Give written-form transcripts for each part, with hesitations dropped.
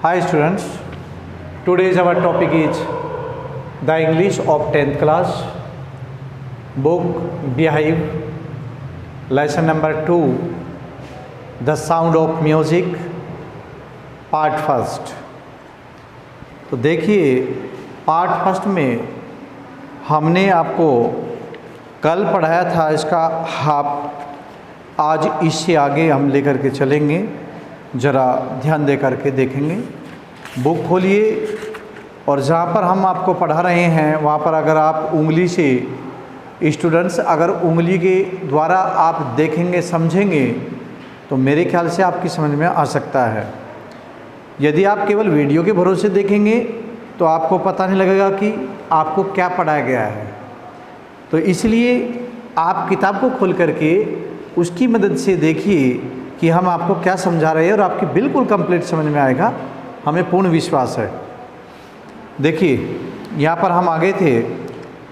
Hi students, today's our topic is the English of 10th class, book Behave, lesson number 2, the sound of music, part first। तो देखिए part first में हमने आपको कल पढ़ाया था इसका हाफ, आज इससे आगे हम लेकर के चलेंगे, ज़रा ध्यान दे करके देखेंगे। बुक खोलिए और जहाँ पर हम आपको पढ़ा रहे हैं वहाँ पर अगर आप उंगली से स्टूडेंट्स अगर उंगली के द्वारा आप देखेंगे समझेंगे तो मेरे ख्याल से आपकी समझ में आ सकता है। यदि आप केवल वीडियो के भरोसे देखेंगे तो आपको पता नहीं लगेगा कि आपको क्या पढ़ाया गया है। तो इसलिए आप किताब को खोल करके उसकी मदद से देखिए कि हम आपको क्या समझा रहे हैं और आपकी बिल्कुल कंप्लीट समझ में आएगा, हमें पूर्ण विश्वास है। देखिए यहाँ पर हम आगे थे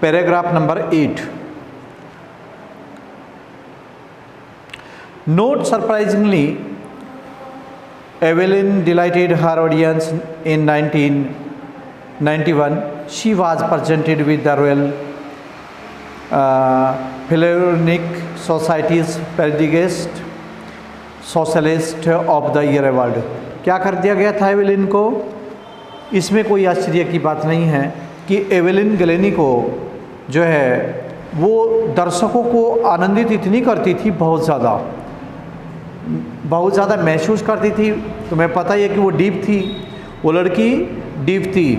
paragraph number 8। Note surprisingly Evelyn dilated her audience in 1991 she was presented with the royal Philharmonic societies prestigious socialist of the year award. क्या कर दिया गया था एवेलिन को? इसमें कोई आश्चर्य की बात नहीं है कि एवेलिन गलेनी को जो है वो दर्शकों को आनंदित इतनी करती थी, बहुत ज़्यादा महसूस करती थी। तुम्हें पता ही है कि वो डीप थी, वो लड़की डीप थी,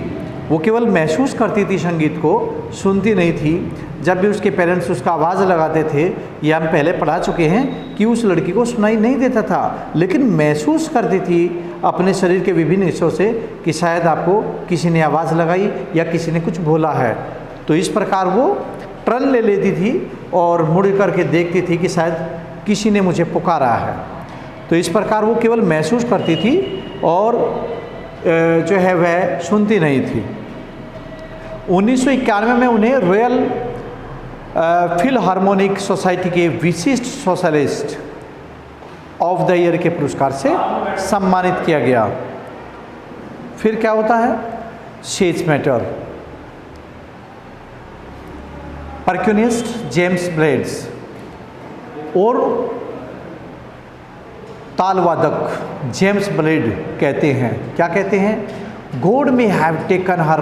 वो केवल महसूस करती थी, संगीत को सुनती नहीं थी। जब भी उसके पेरेंट्स उसका आवाज़ लगाते थे, ये हम पहले पढ़ा चुके हैं कि उस लड़की को सुनाई नहीं देता था, लेकिन महसूस करती थी अपने शरीर के विभिन्न हिस्सों से कि शायद आपको किसी ने आवाज़ लगाई या किसी ने कुछ बोला है। तो इस प्रकार वो टर्न ले लेती थी और मुड़ करके देखती थी कि शायद किसी ने मुझे पुकारा है। तो इस प्रकार वो केवल महसूस करती थी और जो है वह सुनती नहीं थी। 1991 में उन्हें रॉयल फिलहार्मोनिक सोसाइटी के विशिष्ट सोशलिस्ट ऑफ द ईयर के पुरस्कार से सम्मानित किया गया। फिर क्या होता है? स्टेज मैटर, परक्यूनिस्ट जेम्स ब्लेड्स और तालवादक जेम्स ब्लेड कहते हैं, क्या कहते हैं? God may have taken her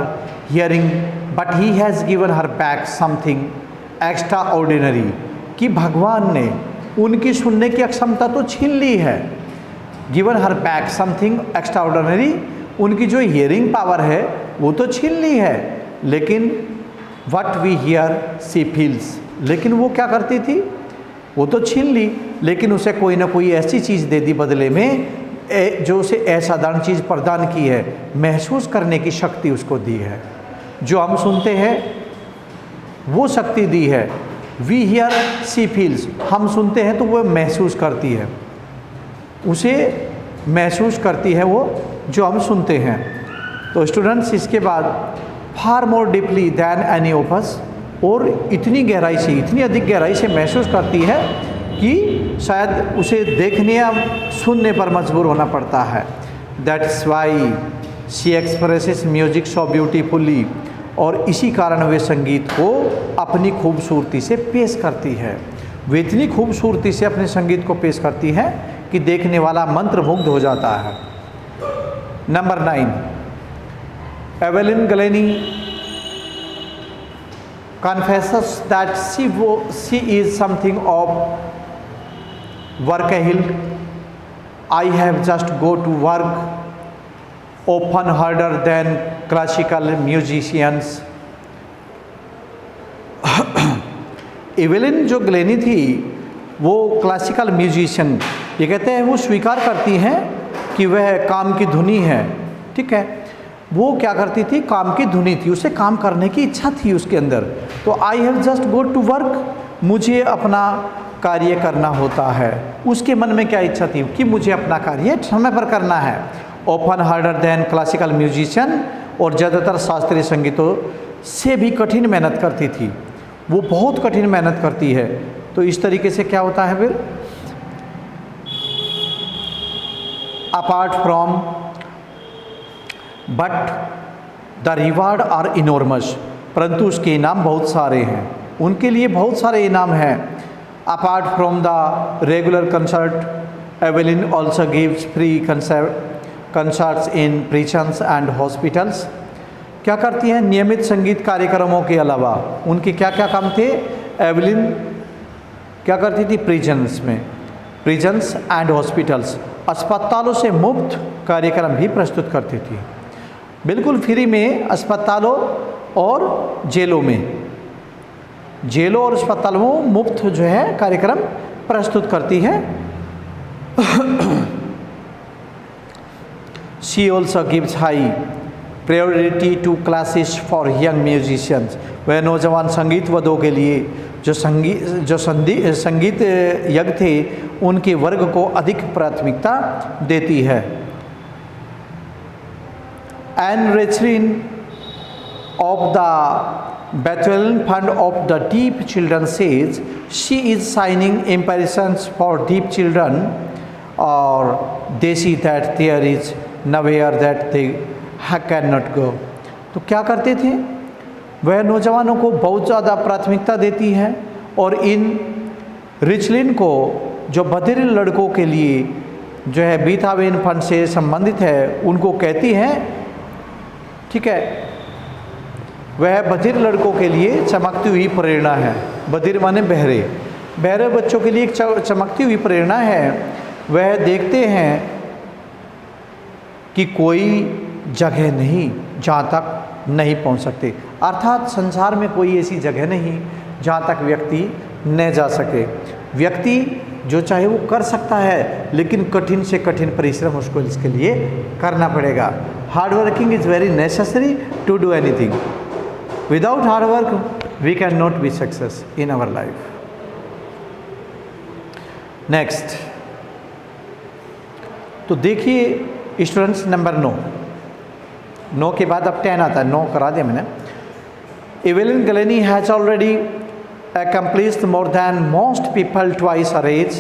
hearing but he has given her back something extra ordinary, कि भगवान ने उनकी सुनने की अक्षमता तो छीन ली है। Given her back something extra ordinary, उनकी जो हियरिंग पावर है वो तो छीन ली है, लेकिन what we here see feels, लेकिन वो क्या करती थी? वो तो छीन ली, लेकिन उसे कोई ना कोई ऐसी चीज़ दे दी बदले में जो उसे असाधारण चीज़ प्रदान की है, महसूस करने की शक्ति उसको दी है। जो हम सुनते हैं वो शक्ति दी है। वी हियर सी फील्स, हम सुनते हैं तो वो महसूस करती है, उसे महसूस करती है वो जो हम सुनते हैं। तो स्टूडेंट्स इसके बाद far more deeply than any of us, और इतनी गहराई से, इतनी अधिक गहराई से महसूस करती है कि शायद उसे देखने या सुनने पर मजबूर होना पड़ता है। That's why she expresses music so beautifully, और इसी कारण वे संगीत को अपनी खूबसूरती से पेश करती है। वे इतनी खूबसूरती से अपने संगीत को पेश करती है कि देखने वाला मंत्रमुग्ध हो जाता है। Number 9, Evelyn Glennie confesses that she is something of workaholic. I have just go to work often harder than classical musicians. Evelyn जो गलेनी थी वो क्लासिकल म्यूजिशियन, ये कहते हैं वो स्वीकार करती हैं कि वह काम की धुनी है, ठीक है। वो क्या करती थी? काम की धुनी थी, उसे काम करने की इच्छा थी उसके अंदर। तो I have just go to work, मुझे अपना कार्य करना होता है। उसके मन में क्या इच्छा थी? कि मुझे अपना कार्य समय पर करना है। Often harder than classical musician, और ज़्यादातर शास्त्रीय संगीतों से भी कठिन मेहनत करती थी, वो बहुत कठिन मेहनत करती है। तो इस तरीके से क्या होता है फिर? Apart from but the reward are enormous, परंतु उसके इनाम बहुत सारे हैं, उनके लिए बहुत सारे इनाम हैं। Apart from the regular concert, Evelyn also gives free concerts in prisons and hospitals. क्या करती हैं? नियमित संगीत कार्यक्रमों के अलावा उनके क्या क्या काम थे? एवेलिन क्या करती थी? प्रिजन्स एंड हॉस्पिटल्स, अस्पतालों से मुफ्त कार्यक्रम भी प्रस्तुत करती थी, बिल्कुल फ्री में अस्पतालों और जेलों में, जेलों और अस्पतालों में मुफ्त जो है कार्यक्रम प्रस्तुत करती है। She also gives high priority to classes for young musicians. वह नौजवान संगीत वादों के लिए जो संगीत यज्ञ थे उनके वर्ग को अधिक प्राथमिकता देती है। एन रेचरिन of the Bethlehem Fund of the Deaf Children says she is signing impressions for deaf children, or they see that there is nowhere that they cannot go। तो क्या करते थे? वह नौजवानों को बहुत ज़्यादा प्राथमिकता देती है और इन रिचलिन को, जो बधिर लड़कों के लिए जो है बीथावेन फंड से संबंधित है, उनको कहती हैं, ठीक है, वह बधिर लड़कों के लिए चमकती हुई प्रेरणा है। बधिर माने बहरे, बहरे बच्चों के लिए एक चमकती हुई प्रेरणा है। वह देखते हैं कि कोई जगह नहीं जहाँ तक नहीं पहुँच सकते, अर्थात संसार में कोई ऐसी जगह नहीं जहाँ तक व्यक्ति न जा सके। व्यक्ति जो चाहे वो कर सकता है, लेकिन कठिन से कठिन परिश्रम उसको इसके लिए करना पड़ेगा। Hard working is very necessary to do anything. Without hard work, we cannot be success in our life. Next, तो देखिए स्टूडेंट्स नंबर 9 के बाद अब 10 आता है, 9 करा दिया मैंने। Evelyn Glennie has already accomplished more than most people twice her age।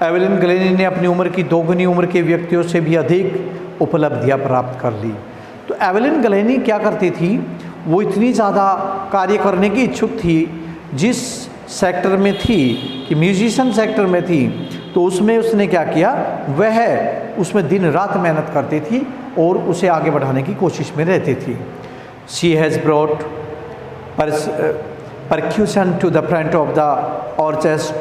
Evelyn Glennie ने अपनी उम्र की दोगुनी उम्र के व्यक्तियों से भी अधिक उपलब्धियां प्राप्त कर ली। तो एवेलिन गलेनी क्या करती थी? वो इतनी ज़्यादा कार्य करने की इच्छुक थी, जिस सेक्टर में थी कि म्यूजिशियन सेक्टर में थी, तो उसमें उसने क्या किया? वह उसमें दिन रात मेहनत करती थी और उसे आगे बढ़ाने की कोशिश में रहती थी। She has brought percussion to the front of the orchestra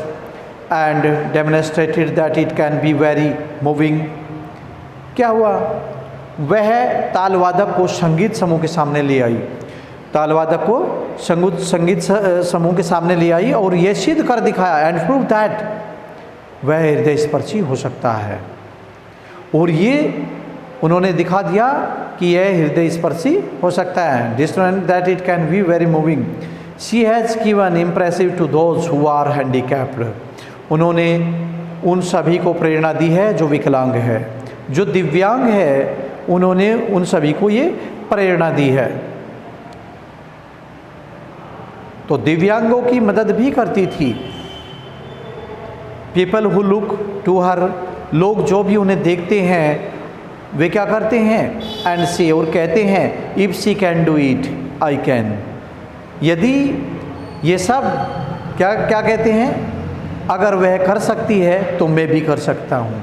and demonstrated that it can be very moving। क्या हुआ? वह तालवादक को संगीत समूह के सामने ले आई, तालवादक को संगीत समूह के सामने ले आई और यह सिद्ध कर दिखाया, एंड प्रूव दैट वह हृदय स्पर्शी हो सकता है। और ये उन्होंने दिखा दिया कि यह हृदय स्पर्शी हो सकता है। डिस्टोरेंट that it can be very moving. She has given impressive to those who are handicapped. उन्होंने उन सभी को प्रेरणा दी है जो विकलांग है, जो दिव्यांग है, उन्होंने उन सभी को ये प्रेरणा दी है। तो दिव्यांगों की मदद भी करती थी। People who look to her, लोग जो भी उन्हें देखते हैं वे क्या करते हैं? एंड से, और कहते हैं, if she can do it I can. यदि ये सब क्या क्या कहते हैं? अगर वह कर सकती है तो मैं भी कर सकता हूँ,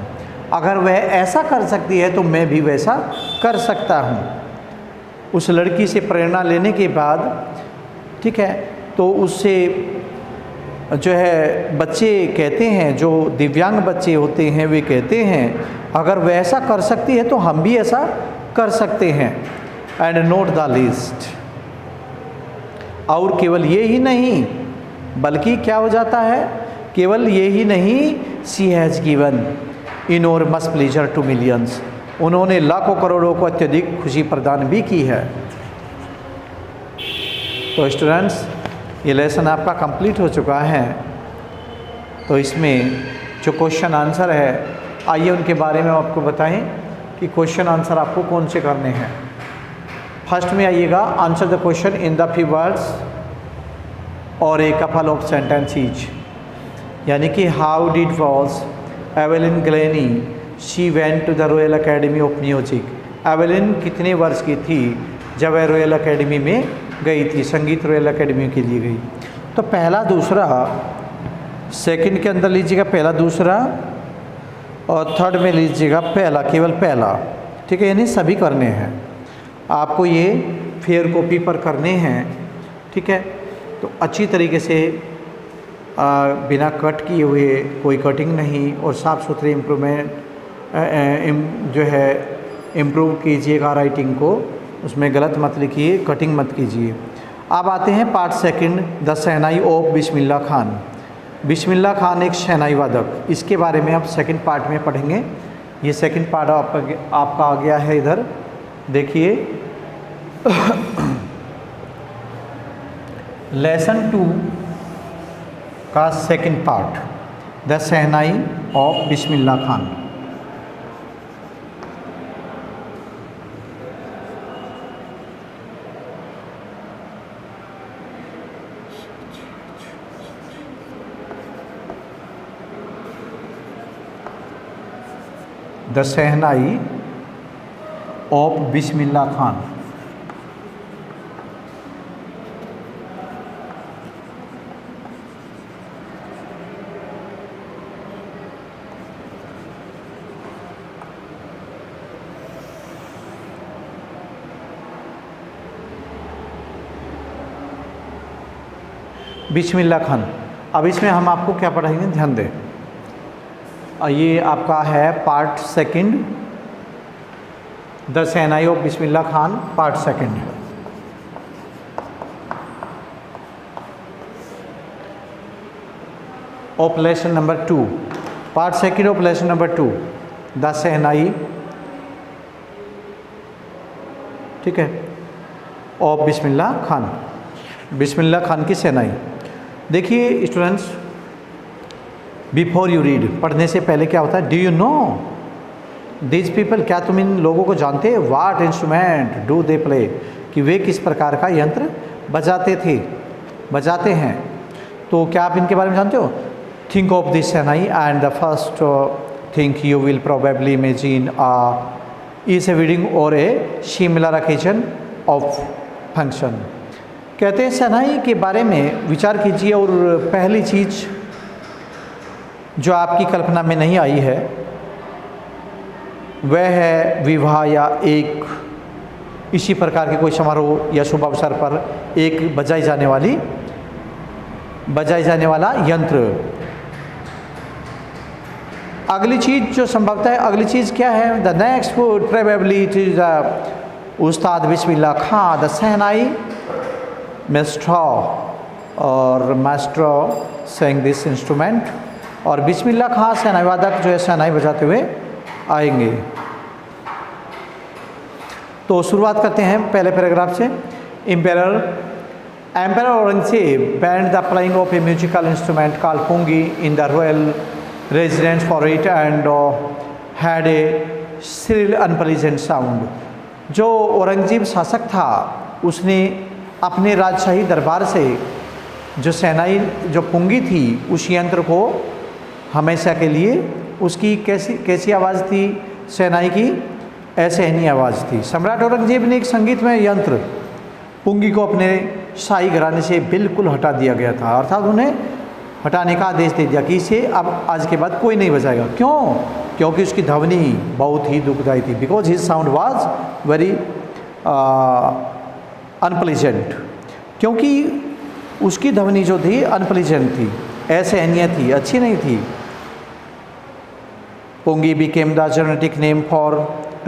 अगर वह ऐसा कर सकती है तो मैं भी वैसा कर सकता हूँ। उस लड़की से प्रेरणा लेने के बाद, ठीक है, तो उससे जो है बच्चे कहते हैं, जो दिव्यांग बच्चे होते हैं वे कहते हैं, अगर वह ऐसा कर सकती है तो हम भी ऐसा कर सकते हैं। एंड नोट द लिस्ट, और केवल ये ही नहीं बल्कि क्या हो जाता है? केवल ये ही नहीं, she has given enormous pleasure to millions. उन्होंने लाखों करोड़ों को अत्यधिक खुशी प्रदान भी की है। तो स्टूडेंट्स, ये लेसन आपका कंप्लीट हो चुका है। तो इसमें जो क्वेश्चन आंसर है, आइए उनके बारे में आपको बताएं कि क्वेश्चन आंसर आपको कौन से करने हैं। फर्स्ट में आइएगा, answer the question in the few words और ए कपल ऑफ सेंटेंसेस, यानी कि how did was Evelyn Glennie she went to the Royal Academy of Music Evelyn कितने वर्ष की थी जब वह रॉयल एकेडमी में गई थी, संगीत रॉयल एकेडमी के लिए गई? तो पहला दूसरा, सेकंड के अंदर लीजिएगा पहला दूसरा, और थर्ड में लीजिएगा पहला, केवल पहला। ठीक है, यानी सभी करने हैं आपको, ये फेयर कॉपी पर करने हैं। ठीक है, तो अच्छी तरीके से बिना कट किए हुए, कोई कटिंग नहीं, और साफ़ सुथरे जो है इम्प्रूव कीजिएगा राइटिंग को, उसमें गलत मत लिखिए, कटिंग मत कीजिए। अब आते हैं part second, the shehnai of Bismillah Khan. Bismillah Khan एक शहनाई वादक, इसके बारे में आप सेकंड पार्ट में पढ़ेंगे। ये सेकंड पार्ट आपका आ गया है इधर, देखिए लेसन 2 का second part, the shehnai of Bismillah Khan. The shehnai of Bismillah Khan. Bismillah Khan. अब इसमें हम आपको क्या पढ़ाएंगे, ध्यान दें। ये आपका है part second, the shehnai of Bismillah Khan, part second. Of lesson number 2, part second of lesson number 2, the shehnai, ठीक है, ऑफ बिस्मिल्लाह खान, बिस्मिल्लाह खान की शहनाई। देखिए स्टूडेंट्स, बिफोर यू रीड, पढ़ने से पहले क्या होता है, do you know this people, क्या तुम इन लोगों को जानते हैं, वाट इंस्ट्रूमेंट डू दे प्ले, कि वे किस प्रकार का यंत्र बजाते हैं। तो क्या आप इनके बारे में जानते हो? Think of this shehnai and the first think you will probably imagine is a wedding और a similar occasion of function. कहते हैं शहनाई के बारे में विचार कीजिए और पहली चीज़ जो आपकी कल्पना में नहीं आई है वह है विवाह या एक इसी प्रकार के कोई समारोह या शुभ अवसर पर एक बजाई जाने वाला यंत्र। अगली चीज़ जो संभवतः है, अगली चीज़ क्या है? The next would probably it is Ustad Bismillah Khan the shehnai maestro और मास्ट्रो सेइंग दिस इंस्ट्रूमेंट, और बिस्मिल्लाह खान शहनाई वादक जो है शहनाई बजाते हुए आएंगे। तो शुरुआत करते हैं पहले पैराग्राफ से। Emperor Aurangzeb banned the playing of a musical instrument called pungi in the royal residence for it and had a shrill unpleasant sound. जो औरंगजेब शासक था उसने अपने राजशाही दरबार से जो शहनाई जो पुंगी थी उस यंत्र को हमेशा के लिए, उसकी कैसी आवाज़ थी शहनाई की? असहनीय आवाज़ थी। सम्राट औरंगजेब ने एक संगीतमय यंत्र पुंगी को अपने शाही घराने से बिल्कुल हटा दिया गया था, अर्थात उन्हें हटाने का आदेश दे दिया कि इसे अब आज के बाद कोई नहीं बजाएगा। क्यों? क्योंकि उसकी ध्वनि बहुत ही दुखदायी थी। Because his sound was very unpleasant, क्योंकि उसकी ध्वनि जो थी अनप्लीजेंट थी, असहनीय थी, अच्छी नहीं थी। Pungi became the genetic name for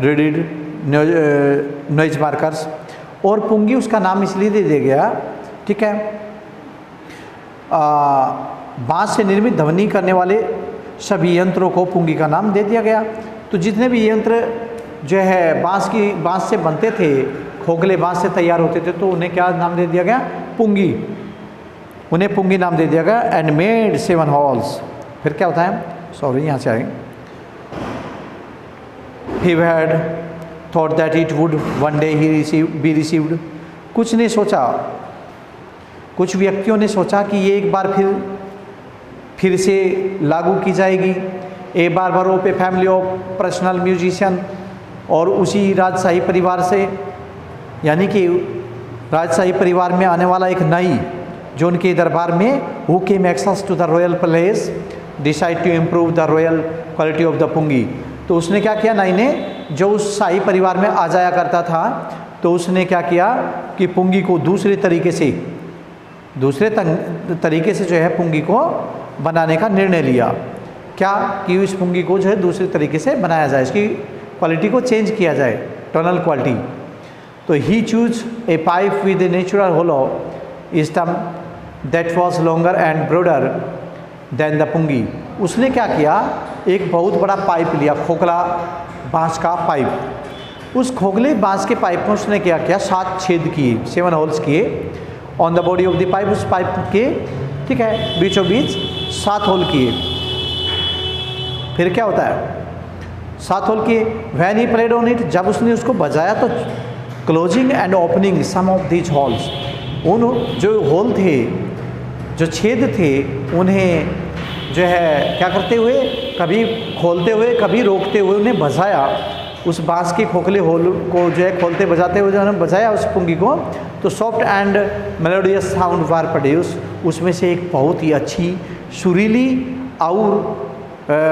रेडिड नॉइज मार्कर्स, और पुंगी उसका नाम इसलिए दे दिया गया, ठीक है, बांस से निर्मित ध्वनि करने वाले सभी यंत्रों को पुंगी का नाम दे दिया गया। तो जितने भी यंत्र जो है बांस से बनते थे, खोखले बांस से तैयार होते थे, तो उन्हें क्या नाम दे दिया गया? पुंगी। उन्हें पुंगी नाम दे दिया गया। And made 7 halls. फिर क्या होता है, सॉरी यहाँ से आएंगे। He had thought that it would one day be received। कुछ ने सोचा, कुछ व्यक्तियों ने सोचा कि ये एक बार फिर से लागू की जाएगी। A barber of a family of personal musician, और उसी राजशाही परिवार से, यानी कि राजशाही परिवार में आने वाला एक नाई जो उनके दरबार में who came access to the royal palace decide to improve the royal quality of the pungi. तो उसने क्या किया, नाई ने, जो उस शाही परिवार में आ जाया करता था, तो उसने क्या किया कि पुंगी को दूसरे तरीके से जो है पुंगी को बनाने का निर्णय लिया। क्या कि इस पुंगी को जो है दूसरे तरीके से बनाया जाए, इसकी क्वालिटी को चेंज किया जाए, टनल क्वालिटी। तो he choose a pipe with a natural hollow stem that was longer and broader than the pungi. उसने क्या किया, एक बहुत बड़ा पाइप लिया, खोखला बांस का पाइप। उस खोखले बांस के पाइप में उसने क्या किया, 7 छेद किए, 7 होल्स किए on the body of the pipe. उस पाइप के, ठीक है, बीचों बीच 7 होल किए। फिर क्या होता है, 7 होल किए। When he played on it, जब उसने उसको बजाया तो closing and opening some of these holes, उन जो होल थे, जो छेद थे, उन्हें जो है क्या करते हुए, कभी खोलते हुए कभी रोकते हुए उन्हें बजाया। उस बांस के खोखले होल को जो है खोलते बजाते हुए जो उन्होंने बजाया उस पुंगी को, तो soft and melodious sound war produce, उसमें से एक बहुत ही अच्छी सुरीली और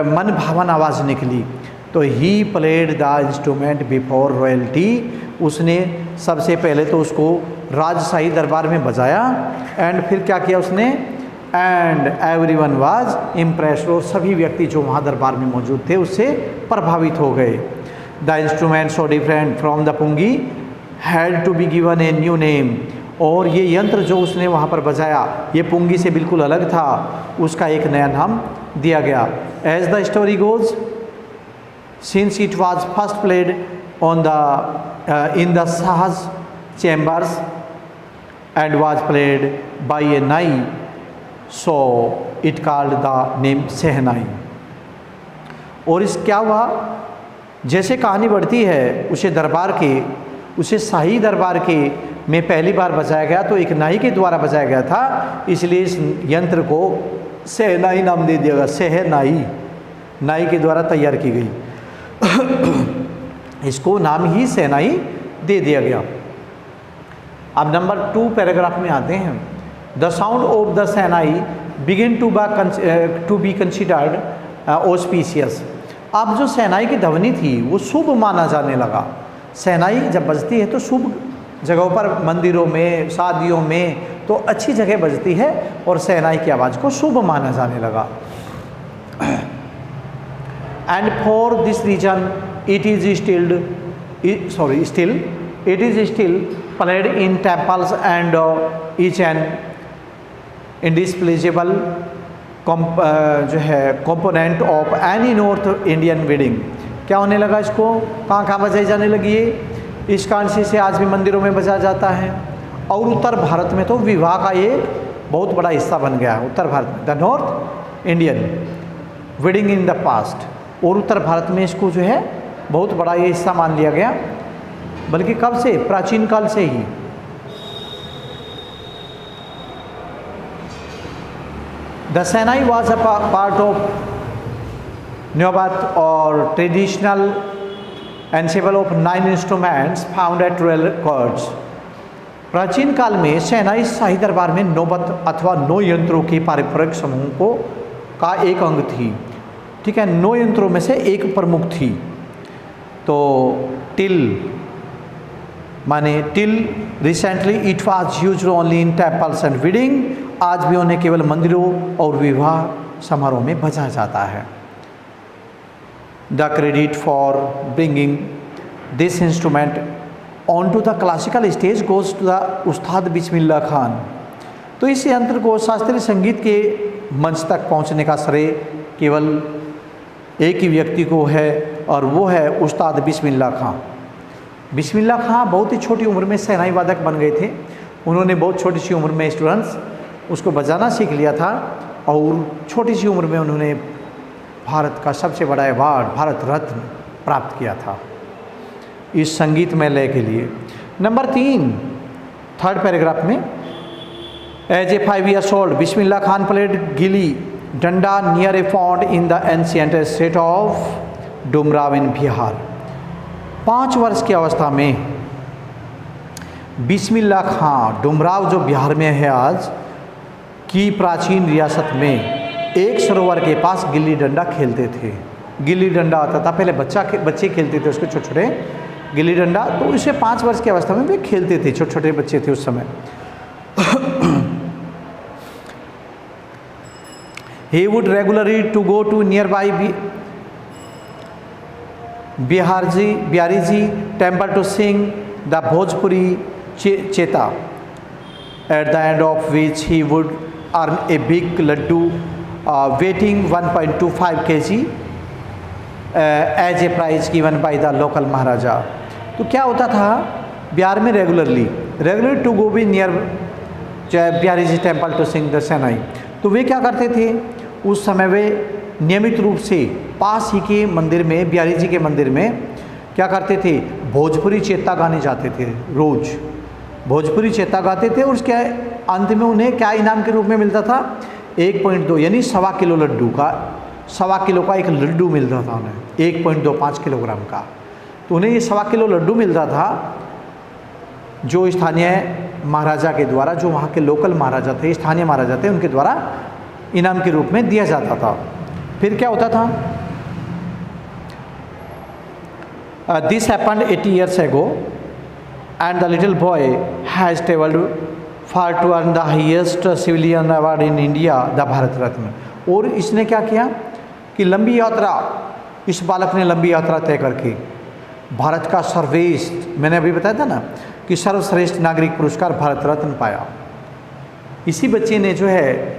मन भावन आवाज़ निकली। तो he played the instrument before royalty, उसने सबसे पहले तो उसको राजशाही दरबार में बजाया, एंड फिर क्या किया उसने, एंड एवरीवन वाज इम्प्रेस्ड, और सभी व्यक्ति जो वहाँ दरबार में मौजूद थे उससे प्रभावित हो गए। The instrument so different from the pungi had to be given a new name, और ये यंत्र जो उसने वहाँ पर बजाया ये पुंगी से बिल्कुल अलग था, उसका एक नया नाम दिया गया। As the story goes, since it was first played on the in the Shah's chambers and was played by a nai, so it called the name shehnai. और इस क्या हुआ, जैसे कहानी बढ़ती है, उसे शाही दरबार के में पहली बार बजाया गया तो एक नाई के द्वारा बजाया गया था, इसलिए इस यंत्र को शहनाई नाम दे दिया गया। शहनाई नाई के द्वारा तैयार की गई इसको नाम ही शहनाई दे दिया गया। अब नंबर 2 पैराग्राफ में आते हैं। The sound of the shehnai begin to be considered auspicious. अब जो शहनाई की ध्वनि थी वो शुभ माना जाने लगा। शहनाई जब बजती है तो शुभ जगहों पर, मंदिरों में, शादियों में, तो अच्छी जगह बजती है, और शहनाई की आवाज़ को शुभ माना जाने लगा। And for this reason it is still played in temples and each and indispensable जो है component of any North Indian wedding. क्या होने लगा, इसको कहाँ कहाँ बजाई जाने लगी है, इस कांसी से आज भी मंदिरों में बजाया जाता है, और उत्तर भारत में तो विवाह का एक बहुत बड़ा हिस्सा बन गया है। उत्तर भारत में the north Indian wedding in the past, और उत्तर भारत में इसको जो है बहुत बड़ा ये हिस्सा मान लिया गया, बल्कि कब से, प्राचीन काल से ही। The Shahnayi was a part of Neobat or traditional ensemble of 9 instruments found at royal courts। प्राचीन काल में शहनाई शाही दरबार में नौबत अथवा 9 यंत्रों के पारंपरिक समूह को का एक अंग थी। ठीक है, 9 यंत्रों में से एक प्रमुख थी। तो टिल माने till recently it was used only in temples and wedding, आज भी उन्हें केवल मंदिरों और विवाह समारोह में बजाया जाता है। The credit for bringing this instrument on to the classical stage goes to the Ustad Bismillah Khan. तो इस यंत्र को शास्त्रीय संगीत के मंच तक पहुंचने का श्रेय केवल एक ही व्यक्ति को है, और वो है उस्ताद बिस्मिल्लाह खान। बिस्मिल्लाह खान बहुत ही छोटी उम्र में शहनाई वादक बन गए थे। उन्होंने बहुत छोटी सी उम्र में स्टूडेंट्स उसको बजाना सीख लिया था, और छोटी सी उम्र में उन्होंने भारत का सबसे बड़ा अवार्ड भारत रत्न प्राप्त किया था इस संगीत में लय के लिए। नंबर 3 थर्ड पैराग्राफ में, as a 5 years old Bismillah Khan played gilli danda near a pond in the ancient state of Dumraon in Bihar. 5 वर्ष की अवस्था में बिस्मिल्लाह खां डुमराव जो बिहार में है आज की प्राचीन रियासत में एक सरोवर के पास गिल्ली डंडा खेलते थे। गिल्ली डंडा आता था, पहले बच्चे खेलते थे उसके छोटे छोटे गिल्ली डंडा, तो इसे 5 वर्ष की अवस्था में वे खेलते थे, छोटे छोटे बच्चे थे उस समय। He would regularly to go to nearby Biharji temple to sing the Bhojpuri Cheta, at the end of which he would earn a big laddu weighing 1.25 kg as a prize given by the local Maharaja। तो क्या होता था बिहार में regularly to go be near Bihari ji temple to sing the shehnai. तो वे क्या करते थे उस समय, वे नियमित रूप से पास ही के मंदिर में, बिहारी जी के मंदिर में क्या करते थे, भोजपुरी चेता गाने जाते थे। रोज़ भोजपुरी चेता गाते थे और उसके अंत में उन्हें क्या इनाम के रूप में मिलता था, 1.2 यानी 1.25 किलो लड्डू का, 1.25 किलो का एक लड्डू मिलता था उन्हें, 1.25 किलोग्राम का। तो उन्हें ये 1.25 किलो लड्डू मिलता था जो स्थानीय महाराजा के द्वारा, जो वहाँ के लोकल महाराजा थे, स्थानीय महाराजा थे, उनके द्वारा इनाम के रूप में दिया जाता था। फिर क्या होता था, this happened 80 years ago and the little boy has traveled far to earn the highest civilian award in India, the Bharat Ratna. और इसने क्या किया कि लंबी यात्रा, इस बालक ने लंबी यात्रा तय करके भारत का सर्वश्रेष्ठ, मैंने अभी बताया था ना कि सर्वश्रेष्ठ नागरिक पुरस्कार भारत रत्न पाया। इसी बच्चे ने जो है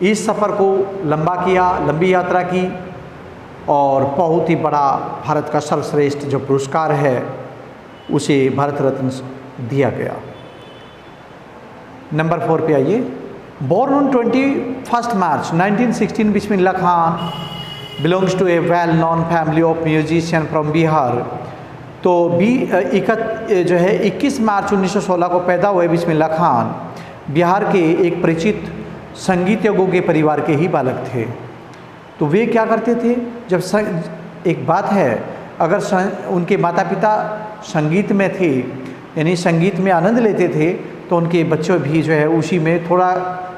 इस सफ़र को लंबा किया, लंबी यात्रा की और बहुत ही बड़ा भारत का सर्वश्रेष्ठ जो पुरस्कार है उसे भारत रत्न दिया गया। नंबर 4 पे आइए। Born on 21 March 1916 Bismillah Khan belongs to a well known family of musician from Bihar. तो 21 मार्च 1916 को पैदा हुए बिस्मिल्लाह खान बिहार के एक परिचित संगीतज्ञों के परिवार के ही बालक थे। तो वे क्या करते थे, जब एक बात है, अगर उनके माता पिता संगीत में थे, यानी संगीत में आनंद लेते थे, तो उनके बच्चे भी जो है उसी में थोड़ा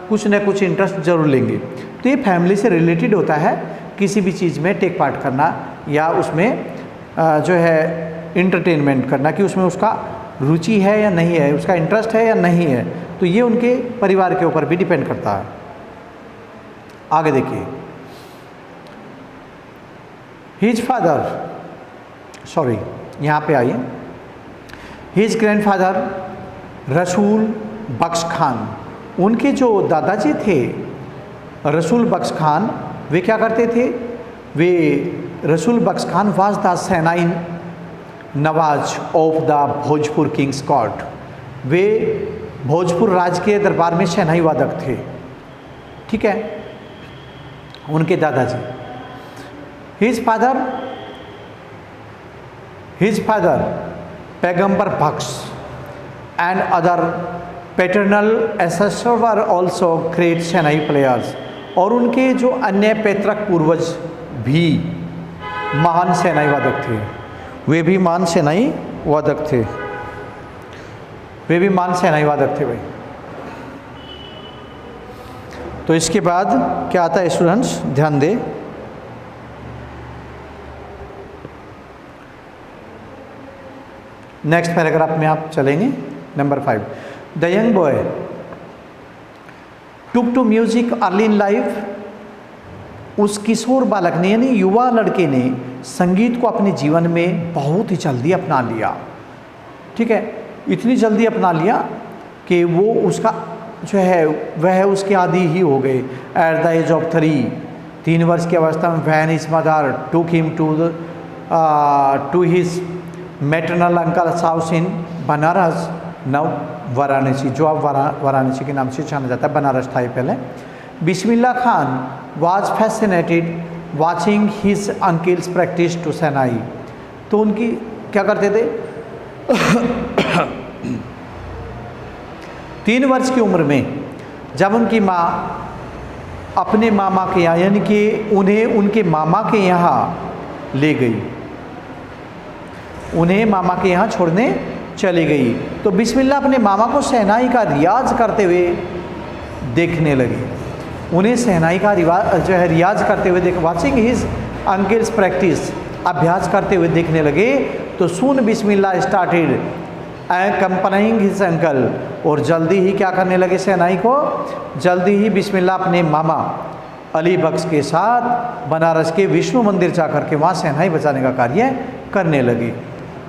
कुछ न कुछ इंटरेस्ट जरूर लेंगे। तो ये फैमिली से रिलेटेड होता है, किसी भी चीज़ में टेक पार्ट करना या उसमें जो है इंटरटेनमेंट करना, कि उसमें उसका रुचि है या नहीं है, उसका इंटरेस्ट है या नहीं है। तो ये उनके परिवार के ऊपर भी डिपेंड करता है। आगे देखिए, हिज फादर, सॉरी यहाँ पे आइए, हिज ग्रैंडफादर रसूल बख्श खान, उनके जो दादाजी थे रसूल बख्श खान, वे क्या करते थे, वे Rasool Bakhsh Khan was the shehnai nawaz of the Bhojpur king's court. वे भोजपुर राज के दरबार में शहनाई वादक थे। ठीक है, उनके दादाजी। His father Paigambar Bakhsh and other paternal ancestor were also great shehnai players. और उनके जो अन्य पैतृक पूर्वज भी महान शहनाई वादक थे, वे भी महान शहनाई वादक थे, वे भी महान शहनाई वादक थे भाई। तो इसके बाद क्या आता है स्टूडेंट्स, ध्यान दें, नेक्स्ट पैराग्राफ में आप चलेंगे। Number 5, the young boy took to music early in life. उस किशोर बालक ने यानी युवा लड़के ने संगीत को अपने जीवन में बहुत ही जल्दी अपना लिया। ठीक है, इतनी जल्दी अपना लिया कि वो उसका जो है वह उसके आदी ही हो गए। एट द एज ऑफ 3 वर्ष की अवस्था में when his mother took him to his maternal uncle house in Banaras, now Varanasi, जो अब वाराणसी के नाम से जाना जाता है, बनारस था ये पहले। Bismillah Khan was fascinated watching his uncles practice to shehnai. तो उनकी क्या करते थे 3 वर्ष की उम्र में जब उनकी माँ अपने मामा के यहाँ, यानी कि उन्हें उनके मामा के यहाँ ले गई, उन्हें मामा के यहाँ छोड़ने चली गई। तो बिस्मिल्लाह अपने मामा को शहनाई का रियाज करते हुए देखने लगी। उन्हें शहनाई का जो है रियाज करते हुए देख वाचिंग हिज अंकल्स प्रैक्टिस, अभ्यास करते हुए देखने लगे। तो सून बिस्मिल्लाह स्टार्टेड कंपनिंग हिज अंकल, और जल्दी ही क्या करने लगे शहनाई को, जल्दी ही बिस्मिल्लाह अपने मामा अली बख्श के साथ बनारस के विष्णु मंदिर जा कर के वहाँ शहनाई बजाने का कार्य करने लगी।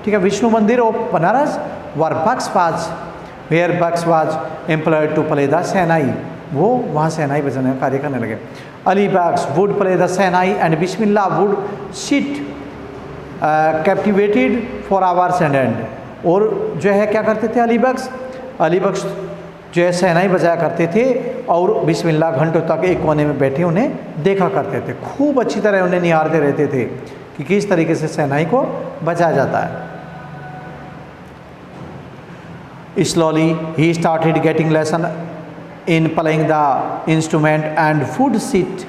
ठीक है, Vishnu mandir of Banaras were Bakhsh was where Bakhsh was employed to play the shehnai, वो वहाँ शहनाई बजाने का कार्य करने लगे। Ali Bakhsh would play the shehnai and Bismillah would sit captivated for hours and और जो है क्या करते थे अली बख्श जो है शहनाई बजाया करते थे और बिस्मिल्लाह घंटों तक एक कोने में बैठे उन्हें देखा करते थे। खूब अच्छी तरह उन्हें निहारते रहते थे कि किस तरीके से शहनाई को बजाया जाता है। Slowly he started getting lesson in playing the instrument and would sit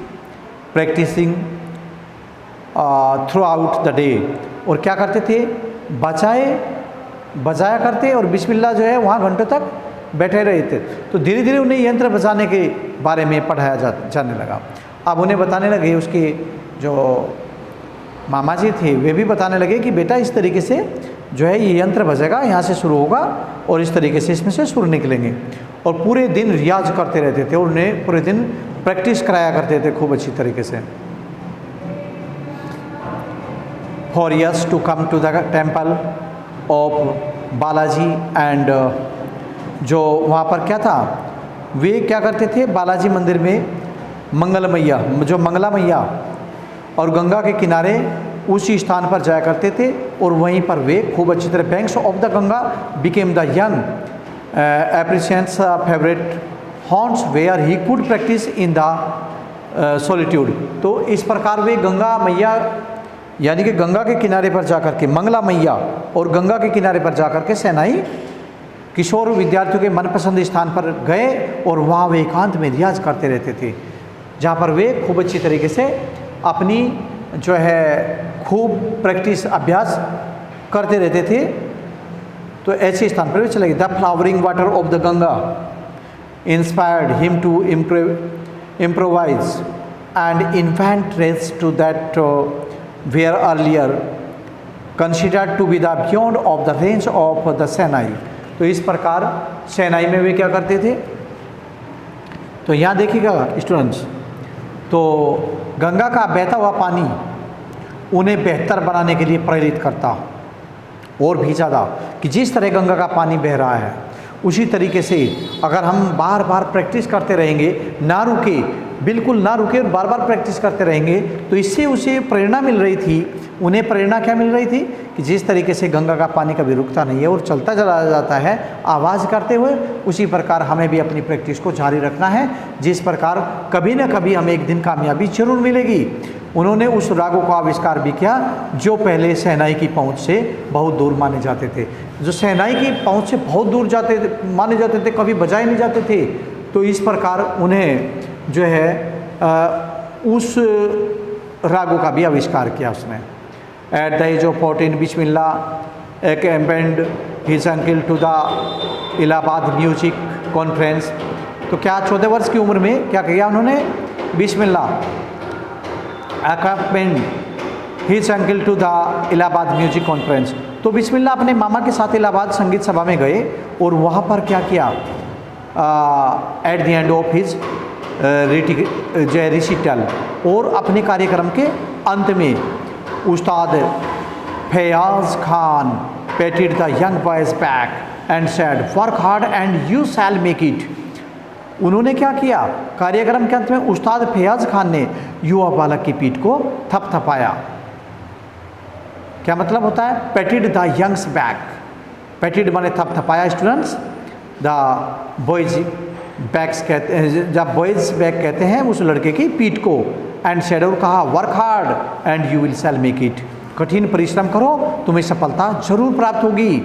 practicing throughout the day। और क्या करते थे, बजाया करते और बिस्मिल्लाह जो है वहाँ घंटों तक बैठे रहे थे। तो धीरे धीरे उन्हें यंत्र बजाने के बारे में पढ़ाया जाने लगा। अब उन्हें बताने लगे, उसके जो मामा जी थे वे भी बताने लगे कि बेटा इस तरीके से जो है ये यंत्र बजेगा, यहाँ से शुरू होगा और इस तरीके से इसमें से सुर निकलेंगे। और पूरे दिन रियाज करते रहते थे और उन्हें पूरे दिन प्रैक्टिस कराया करते थे खूब अच्छी तरीके से। For years to come to the temple of Balaji and जो वहाँ पर क्या था, वे क्या करते थे बालाजी मंदिर में मंगला मैया और गंगा के किनारे उसी स्थान पर जाया करते थे और वहीं पर वे खूब अच्छी तरह banks of the Ganga became the young apprentice's favourite haunts where he could practice in the solitude. तो इस प्रकार वे गंगा मैया यानी कि गंगा के किनारे पर जाकर के मंगला मैया और गंगा के किनारे पर जाकर के शहनाई किशोर विद्यार्थियों के मनपसंद स्थान पर गए और वहाँ वे एकांत में रियाज करते रहते थे, जहाँ पर वे खूब अच्छी तरीके से अपनी जो है खूब प्रैक्टिस अभ्यास करते रहते थे। तो ऐसे स्थान पर वे चले गए। The flowering water of the Ganga inspired him to improvise and invent race to that were earlier considered to be the beyond of the range of the shehnai. तो इस प्रकार शहनाई में वे क्या करते थे, तो यहाँ देखिएगा स्टूडेंट्स, तो गंगा का बहता हुआ पानी उन्हें बेहतर बनाने के लिए प्रेरित करता और भी ज़्यादा, कि जिस तरह गंगा का पानी बह रहा है उसी तरीके से अगर हम बार बार प्रैक्टिस करते रहेंगे, ना रुके, बिल्कुल ना रुके और बार बार प्रैक्टिस करते रहेंगे, तो इससे उसे प्रेरणा मिल रही थी। उन्हें प्रेरणा क्या मिल रही थी कि जिस तरीके से गंगा का पानी कभी रुकता नहीं है और चलता चला जाता है आवाज़ करते हुए, उसी प्रकार हमें भी अपनी प्रैक्टिस को जारी रखना है, जिस प्रकार कभी ना कभी हमें एक दिन कामयाबी जरूर मिलेगी। उन्होंने उस रागों का आविष्कार भी किया जो पहले शहनाई की पहुंच से बहुत दूर माने जाते थे, जो शहनाई की पहुंच से बहुत दूर माने जाते थे, कभी बजाए नहीं जाते थे। तो इस प्रकार उन्हें जो है उस रागों का भी आविष्कार किया उसने। At the age of 14 Bismillah accompanied his uncle to the Allahabad music conference. तो क्या 14 वर्ष की उम्र में क्या किया उन्होंने, बिस्मिल्लाह accompanied his uncle to the Allahabad music conference. तो बिस्मिल्लाह अपने मामा के साथ इलाहाबाद संगीत सभा में गए और वहाँ पर क्या किया, at the end of his recital, और अपने कार्यक्रम के अंत में Ustad Faiyaz Khan patted the young boys back and said work hard and you shall make it. उन्होंने क्या किया, कार्यक्रम के अंत में उस्ताद फैयाज खान ने युवा बालक की पीठ को थपथपाया। क्या मतलब होता है, patted the young's back, patted माने थपथपाया स्टूडेंट्स, द बॉयज बैक्स कहते हैं, जब बॉयज बैक कहते हैं उस लड़के की पीठ को, एंड सेड और कहा work hard and you will shall make it, कठिन परिश्रम करो तुम्हें सफलता जरूर प्राप्त होगी।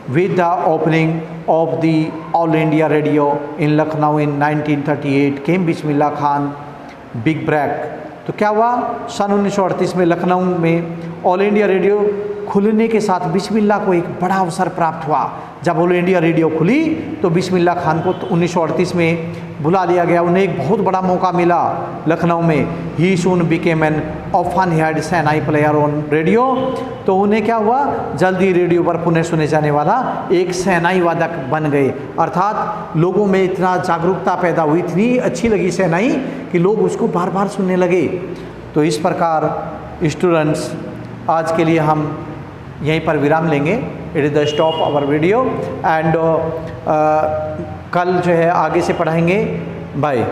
With the opening of the All India Radio in Lucknow in 1938 came Bismillah Khan big break. तो क्या हुआ, सन 1938 में लखनऊ में ऑल इंडिया रेडियो खुलने के साथ बिस्मिल्लाह को एक बड़ा अवसर प्राप्त हुआ। जब ऑल इंडिया रेडियो खुली तो बिस्मिल्लाह खान को 1938 में बुला लिया गया। उन्हें एक बहुत बड़ा मौका मिला लखनऊ में। He soon became an often heard shehnai player on radio. तो उन्हें क्या हुआ, जल्दी रेडियो पर पुनः सुने जाने वाला एक शहनाई वादक बन गए। अर्थात लोगों में इतना जागरूकता पैदा हुई, इतनी अच्छी लगी शहनाई कि लोग उसको बार बार सुनने लगे। तो इस प्रकार स्टूडेंट्स, आज के लिए हम यहीं पर विराम लेंगे। It is the stop our video and कल जो है आगे से पढ़ाएंगे। बाय।